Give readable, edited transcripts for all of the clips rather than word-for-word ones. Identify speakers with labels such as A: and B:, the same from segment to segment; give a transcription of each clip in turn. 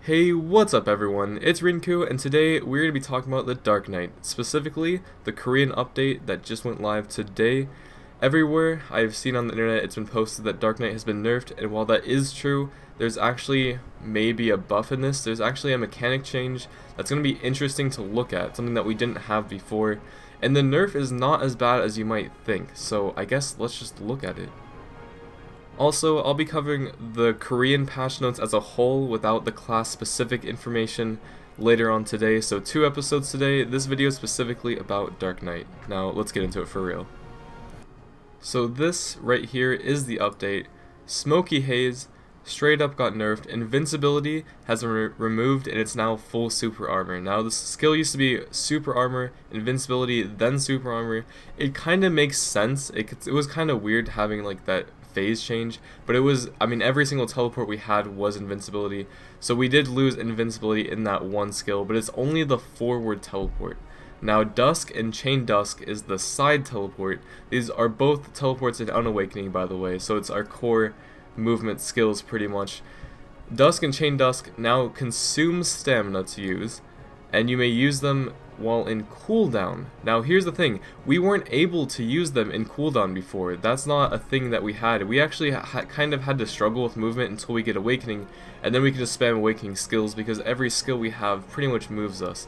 A: Hey, what's up everyone? It's Rinku, and today we're going to be talking about the Dark Knight, specifically the Korean update that just went live today. Everywhere I've seen on the internet it's been posted that Dark Knight has been nerfed, and while that is true, there's actually maybe a buff in this. There's actually a mechanic change that's going to be interesting to look at, something that we didn't have before, and the nerf is not as bad as you might think, so I guess let's just look at it. Also, I'll be covering the Korean patch notes as a whole without the class-specific information later on today, so 2 episodes today. This video is specifically about Dark Knight. Now, let's get into it for real. So this right here is the update. Smoky Haze straight up got nerfed. Invincibility has been removed and it's now full super armor. Now this skill used to be super armor, invincibility, then super armor. It kind of makes sense. It was kind of weird having like that phase change, but it was, I mean, every single teleport we had was invincibility, so we did lose invincibility in that one skill, but it's only the forward teleport. Now Dusk and Chain Dusk is the side teleport. These are both teleports in Unawakening, by the way, so it's our core movement skills pretty much. Dusk and Chain Dusk now consume stamina to use, and you may use them while in cooldown. Now here's the thing, we weren't able to use them in cooldown before. That's not a thing that we had. We actually kind of had to struggle with movement until we get Awakening, and then we can just spam Awakening skills because every skill we have pretty much moves us.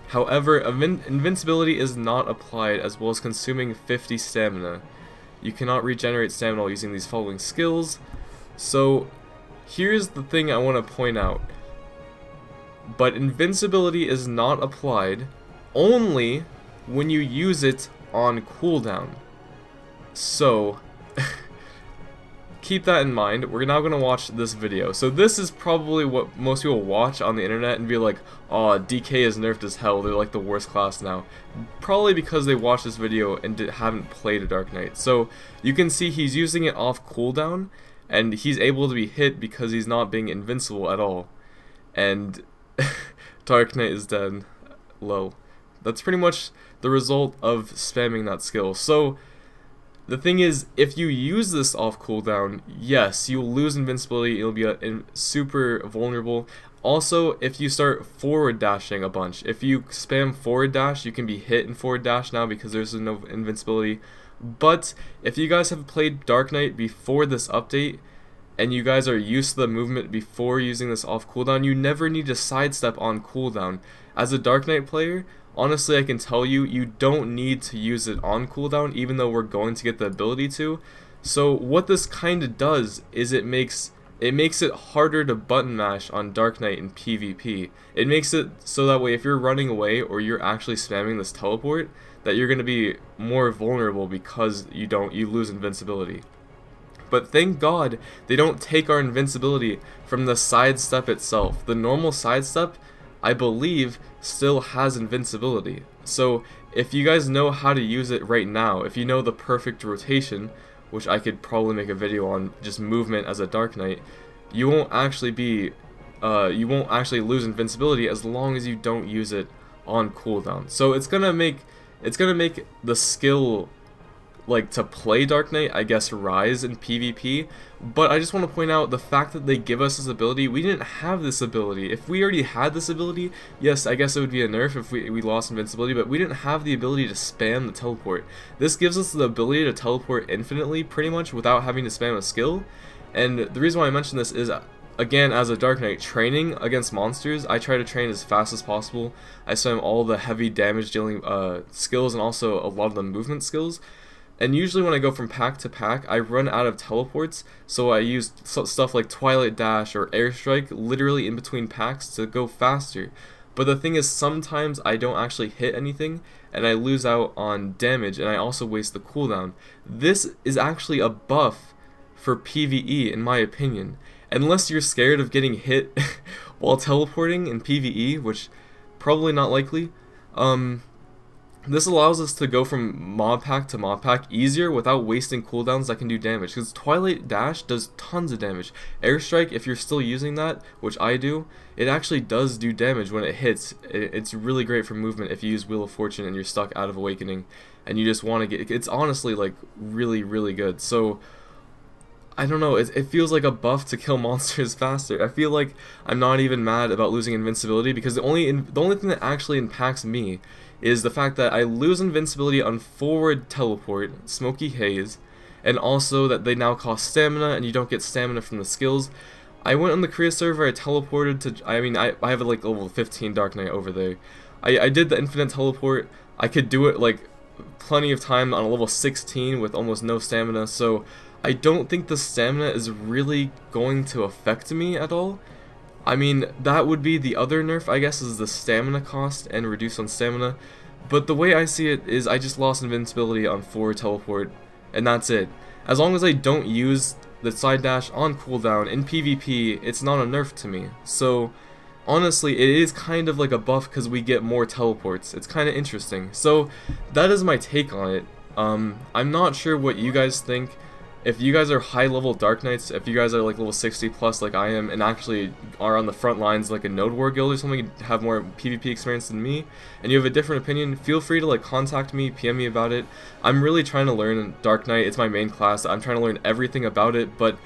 A: However, invincibility is not applied, as well as consuming 50 stamina. You cannot regenerate stamina while using these following skills. So here's the thing I want to point out. But invincibility is not applied only when you use it on cooldown. So keep that in mind. We're now going to watch this video. So this is probably what most people watch on the internet and be like, oh, DK is nerfed as hell, they're like the worst class now. Probably because they watched this video and haven't played a Dark Knight. So you can see he's using it off cooldown, and he's able to be hit because he's not being invincible at all. And Dark Knight is dead. Low. That's pretty much the result of spamming that skill. So the thing is, if you use this off cooldown, yes, you'll lose invincibility, you'll be super vulnerable. Also, if you start forward dashing a bunch, if you spam forward dash, you can be hit in forward dash now because there's no invincibility. But if you guys have played Dark Knight before this update, and you guys are used to the movement before using this off cooldown, you never need to sidestep on cooldown. As a Dark Knight player, honestly I can tell you, you don't need to use it on cooldown, even though we're going to get the ability to. So what this kinda does is it makes it harder to button mash on Dark Knight in PvP. It makes it so that way if you're running away or you're actually spamming this teleport, that you're gonna be more vulnerable because you lose invincibility. But thank God they don't take our invincibility from the sidestep itself. The normal sidestep, I believe, still has invincibility. So if you guys know how to use it right now, if you know the perfect rotation, which I could probably make a video on just movement as a Dark Knight, you won't actually lose invincibility as long as you don't use it on cooldown. So it's gonna make the skill, like, to play Dark Knight, I guess, rise in PvP, but I just want to point out the fact that they give us this ability. We didn't have this ability. If we already had this ability, yes, I guess it would be a nerf if we lost invincibility, but we didn't have the ability to spam the teleport. This gives us the ability to teleport infinitely, pretty much, without having to spam a skill, and the reason why I mention this is, again, as a Dark Knight, training against monsters, I try to train as fast as possible. I spam all the heavy damage dealing skills and also a lot of the movement skills. And usually when I go from pack to pack, I run out of teleports, so I use stuff like Twilight Dash or Airstrike literally in between packs to go faster. But the thing is, sometimes I don't actually hit anything, and I lose out on damage, and I also waste the cooldown. This is actually a buff for PvE, in my opinion. Unless you're scared of getting hit while teleporting in PvE, which probably not likely, this allows us to go from mob pack to mob pack easier without wasting cooldowns that can do damage, because Twilight Dash does tons of damage. Airstrike, if you're still using that, which I do, it actually does do damage when it hits. It's really great for movement if you use Wheel of Fortune and you're stuck out of Awakening and you just want to get, it's honestly like really, really good. So I don't know, it feels like a buff to kill monsters faster. I feel like I'm not even mad about losing invincibility, because the only thing that actually impacts me is the fact that I lose invincibility on forward teleport, Smoky Haze, and also that they now cost stamina and you don't get stamina from the skills. I went on the Korea server, I teleported to, I have like level 15 Dark Knight over there. I did the infinite teleport. I could do it like plenty of time on a level 16 with almost no stamina, so I don't think the stamina is really going to affect me at all. I mean, that would be the other nerf, I guess, is the stamina cost and reduce on stamina. But the way I see it is I just lost invincibility on forward teleport, and that's it. As long as I don't use the side dash on cooldown in PvP, it's not a nerf to me. So honestly, it is kind of like a buff because we get more teleports. It's kind of interesting. So that is my take on it. I'm not sure what you guys think. If you guys are high level Dark Knights, if you guys are like level 60 plus like I am, and actually are on the front lines like a Node War guild or something, have more PvP experience than me, and you have a different opinion, feel free to like contact me, PM me about it. I'm really trying to learn Dark Knight. It's my main class. I'm trying to learn everything about it, but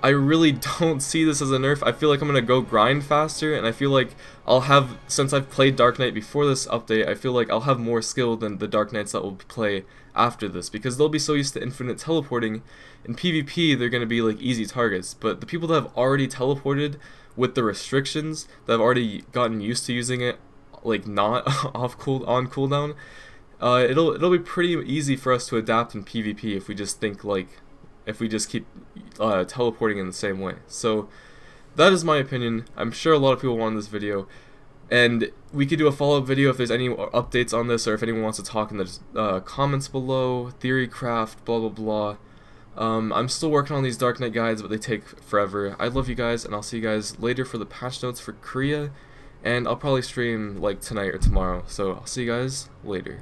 A: I really don't see this as a nerf. I feel like I'm gonna go grind faster, and I feel like I'll have, since I've played Dark Knight before this update, I feel like I'll have more skill than the Dark Knights that will play after this, because they'll be so used to infinite teleporting. In PvP, they're gonna be like easy targets, but the people that have already teleported with the restrictions, that have already gotten used to using it, like not on cooldown, it'll be pretty easy for us to adapt in PvP if we just think like, if we just keep teleporting in the same way. So that is my opinion. I'm sure a lot of people want this video, and we could do a follow-up video if there's any updates on this, or if anyone wants to talk in the comments below. Theorycraft, blah blah blah. I'm still working on these Dark Knight guides, but they take forever. I love you guys, and I'll see you guys later for the patch notes for Korea, and I'll probably stream like tonight or tomorrow. So I'll see you guys later.